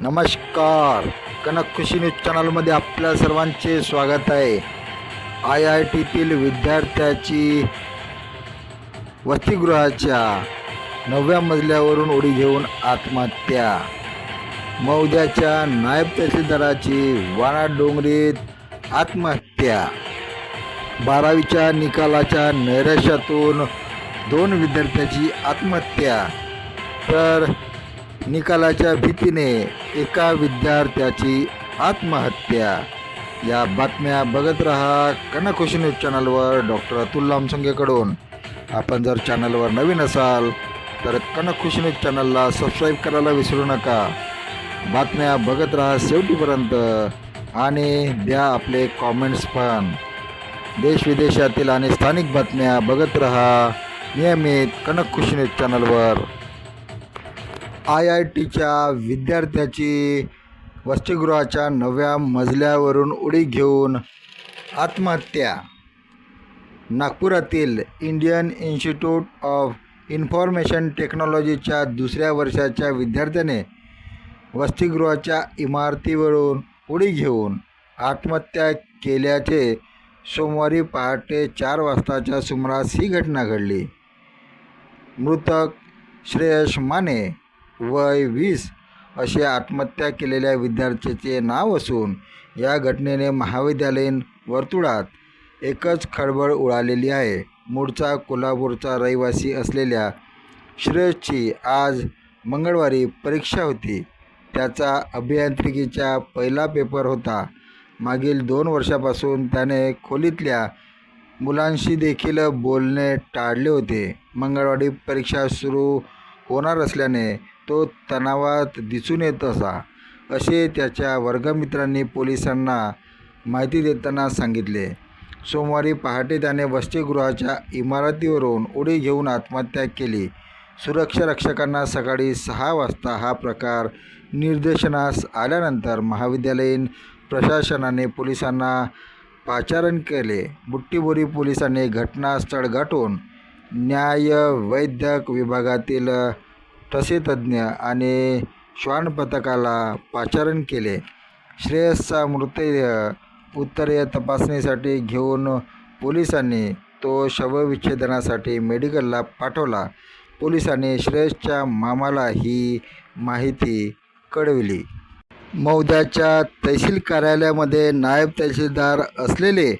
नमस्कार. कनक खुशी न्यूज चॅनलमध्ये आपल्या सर्वांचे स्वागत आहे. IITतील विद्यार्थ्याची वसतिगृहाच्या 9व्या मजल्यावरून उडी घेऊन आत्महत्या. मौद्याच्या नायब तहसीलदाराची वाणाडोंगरीत आत्महत्या. 12वीच्या निकालाच्या नैराश्यातून 2 विद्यार्थ्यांची आत्महत्या, तर निकालाच्या भीतीने एका विद्यार्थ्याची आत्महत्या. या बातम्या बघत रहा कनक खुशी न्यूज चॅनलवर डॉक्टर अतुल लामसंगेकडून. आपण जर चॅनलवर नवीन असाल तर कनक खुशी न्यूज चॅनलला सबस्क्राईब करायला विसरू नका. बातम्या बघत रहा शेवटीपर्यंत आणि द्या आपले कॉमेंट्स पण. देशविदेशातील आणि स्थानिक बातम्या बघत रहा नियमित कनक खुशी न्यूज चॅनलवर. IITच्या विद्यार्थ्याची वसतिगृहाच्या 9व्या मजल्यावरून उडी घेऊन आत्महत्या. नागपुरातील इंडियन इन्स्टिट्यूट ऑफ इन्फॉर्मेशन टेक्नॉलॉजीच्या 2ऱ्या वर्षाच्या विद्यार्थ्याने वसतिगृहाच्या इमारतीवरून उडी घेऊन आत्महत्या केल्याचे सोमवारी पहाटे 4 वाजताच्या सुमारास ही घटना घडली. मृतक श्रेयश माने वय 20 असे आत्महत्या केलेल्या विद्यार्थ्याचे नाव असून या घटनेने महाविद्यालयीन वर्तुळात एकच खळबळ उडालेली आहे. मूळचा कोल्हापूरचा रहिवासी असलेल्या श्रेयसची आज मंगळवारी परीक्षा होती. त्याचा अभियांत्रिकीचा पहिला पेपर होता. मागील 2 वर्षापासून त्याने खोलीतल्या मुलांशी देखील बोलणे टाळले होते. मंगळवारी परीक्षा सुरू होणार असल्याने तो तणावात दिसून येत असे त्याच्या वर्गमित्रांनी पोलिसांना माहिती देताना सांगितले. सोमवारी पहाटे त्याने वसतिगृहाच्या इमारतीवरून उडी घेऊन आत्महत्या केली. सुरक्षा रक्षकांना सकाळी 6 वाजता हा प्रकार निदर्शनास आल्यानंतर महाविद्यालयीन प्रशासनाने पोलिसांना पाचारण केले. बुट्टीबोरी पोलिसांनी घटनास्थळ गाठून न्यायवैद्यक विभागातील ठसेतज्ञ आणि श्वान पथकाला पाचारण केले. श्रेयसचा मृतदेह उत्तरीय तपासणीसाठी घेऊन पोलिसांनी तो शवविच्छेदनासाठी मेडिकलला पाठवला. पोलिसांनी श्रेयसच्या मामाला ही माहिती कळविली. मौद्याच्या तहसील कार्यालयामध्ये नायब तहसीलदार असलेले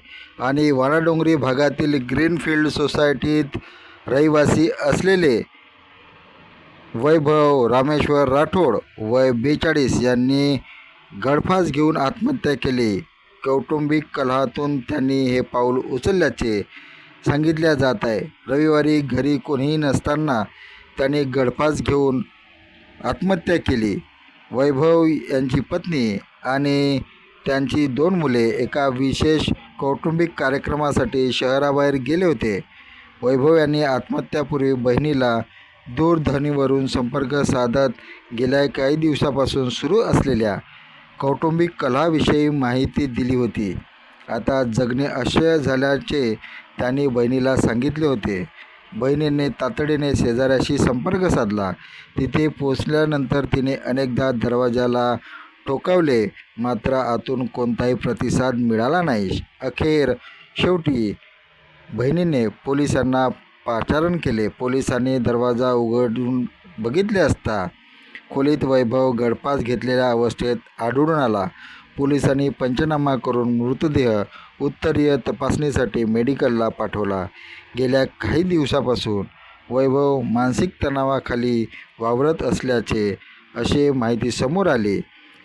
आणि वाणाडोंगरी भागातील ग्रीनफील्ड सोसायटीत रहिवासी असलेले वैभव रामेश्वर राठोड वय 42 यांनी गळफास घेऊन आत्महत्या केली. कौटुंबिक कलहातून त्यांनी हे पाऊल उचलल्याचे सांगितले जात आहे. रविवारी घरी कोणीही नसताना त्यांनी गळफास घेऊन आत्महत्या केली. वैभव यांची पत्नी आणि त्यांची 2 मुले एका विशेष कौटुंबिक कार्यक्रमासाठी शहराबाहेर गेले होते. वैभव यांनी आत्महत्यापूर्वी बहिणीला दूरध्वनीवरून संपर्क साधत गेल्या काही दिवसापासून सुरू असलेल्या कौटुंबिक कलहाविषयी माहिती दिली होती. आता जगणे अशक्य झाल्याचे त्यांनी बहिणीला सांगितले होते. बहिणीने तातडीने शेजाऱ्याशी संपर्क साधला. तिथे पोचल्यानंतर तिने अनेकदा दरवाजाला ठोकावले, मात्र आतून कोणताही प्रतिसाद मिळाला नाही. शेवटी बहिणीने पोलिसांना पाचारण केले. पोलिसांनी दरवाजा उघडून बघितले असता खोलीत वैभव गळफास घेतलेल्या अवस्थेत आढळून आला. पोलिसांनी पंचनामा करून मृतदेह उत्तरीय तपासणीसाठी मेडिकलला पाठवला. गेल्या काही दिवसापासून वैभव मानसिक तणावाखाली वावरत असल्याचे असे माहिती समोर आली.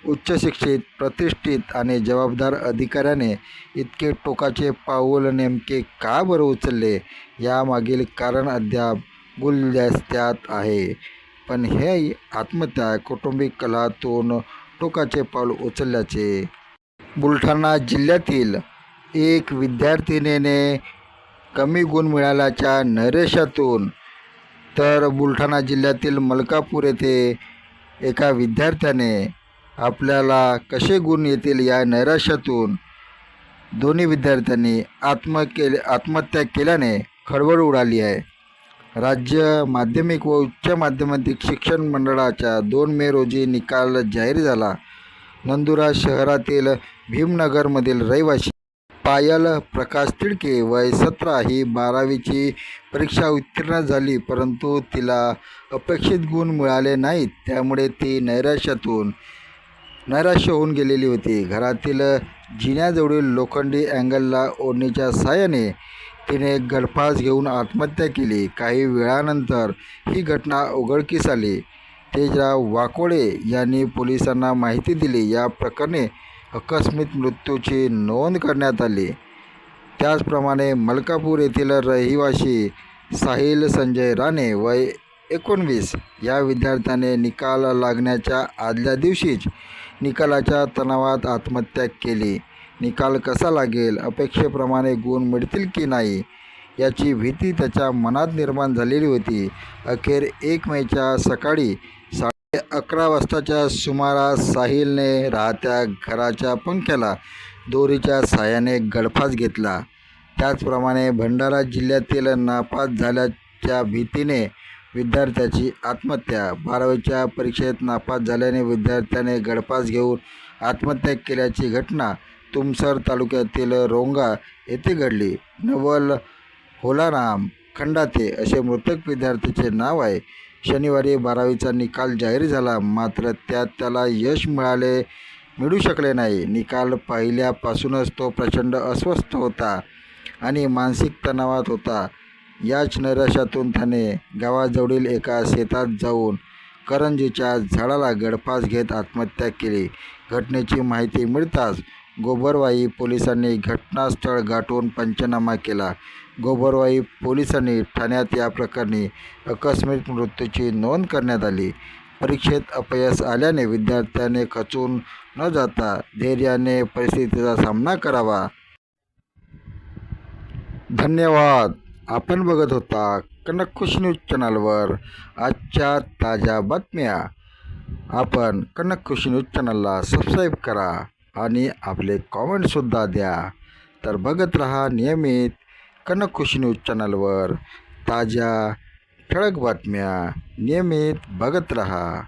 उच्चशिक्षित, प्रतिष्ठित आणि जबाबदार अधिकाऱ्याने इतके टोकाचे पाऊल नेमके का बरं उचलले यामागील कारण अद्याप गुलदस्त्यात आहे. पण हे आत्महत्या कौटुंबिक कलहातून टोकाचे पाऊल उचलल्याचे बुलढाणा जिल्ह्यातील एक विद्यार्थिनीने कमी गुण मिळाल्याच्या नैराश्यातून, तर बुलढाणा जिल्ह्यातील मलकापूर येथे एका विद्यार्थ्याने आपल्याला कसे गुण येतील या नैराश्यातून दोन्ही विद्यार्थ्यांनी आत्महत्या केल्याने खळबळ उडाली आहे. राज्य माध्यमिक व उच्च माध्यमिक शिक्षण मंडळाच्या 2 मे रोजी निकाल जाहीर झाला. नंदुरबार शहरातील भीमनगरमधील रहिवासी पायल प्रकाश तिडके वय 17 ही 12वीची परीक्षा उत्तीर्ण झाली, परंतु तिला अपेक्षित गुण मिळाले नाहीत. त्यामुळे ती नैराश्य होऊन गेलेली होती. घरातील जिन्याजवळील लोखंडी अँगलला ओढणीच्या साहाय्याने तिने गळफास घेऊन आत्महत्या केली. काही वेळानंतर ही घटना उघडकीस आली. तेजराव वाकोडे यांनी पोलिसांना माहिती दिली. या प्रकरणी आकस्मिक मृत्यूची नोंद करण्यात आली. त्याचप्रमाणे मलकापूर येथील रहिवासी साहिल संजय राणे वय 19 या विद्यार्थ्याने निकाल लागण्याच्या आदल्या दिवशीच निकालाच्या तणावात आत्महत्या केली. निकाल कसा लागेल, अपेक्षेप्रमाणे गुण मिळतील की नाही याची भीती त्याच्या मनात निर्माण झालेली होती. अखेर 1 मेच्या सकाळी 11:30 वाजताच्या सुमारास साहिलने राहत्या घराच्या पंख्याला दोरीच्या साहाय्याने गळफास घेतला. त्याचप्रमाणे भंडारा जिल्ह्यातील नापास झाल्याच्या भीतीने विद्यार्थ्याची आत्महत्या. 12वीच्या परीक्षेत नापास झाल्याने विद्यार्थ्याने गळफास घेऊन आत्महत्या केल्याची घटना तुमसर तालुक्यातील रोंगा येथे घडली. नवल होलाराम खंडाते असे मृतक विद्यार्थ्याचे नाव आहे. शनिवारी 12वीचा निकाल जाहीर झाला, मात्र त्यात त्याला यश मिळू शकले नाही. निकाल पाहिल्यापासूनच तो प्रचंड अस्वस्थ होता आणि मानसिक तणावात होता. याच नैराश्यातून त्याने गावाजवळील एका शेतात जाऊन करंजीच्या झाडाला गळफास घेत आत्महत्या केली. घटनेची माहिती मिळताच गोबरवाही पोलिसांनी घटनास्थळ गाठून पंचनामा केला. गोबरवाही पोलिसांनी ठाण्यात या प्रकरणी आकस्मिक मृत्यूची नोंद करण्यात आली. परीक्षेत अपयश आल्याने विद्यार्थ्याने खचून न जाता धैर्याने परिस्थितीचा सामना करावा. धन्यवाद. आपण बघत होता कनक खुशी न्यूज चॅनलवर आजच्या ताज्या बातम्या. आपण कनक खुशी न्यूज चॅनलला सबस्क्राईब करा आणि आपले कॉमेंटसुद्धा द्या. तर बघत रहा नियमित कनक खुशी न्यूज चॅनलवर ताज्या ठळक बातम्या. नियमित बघत रहा.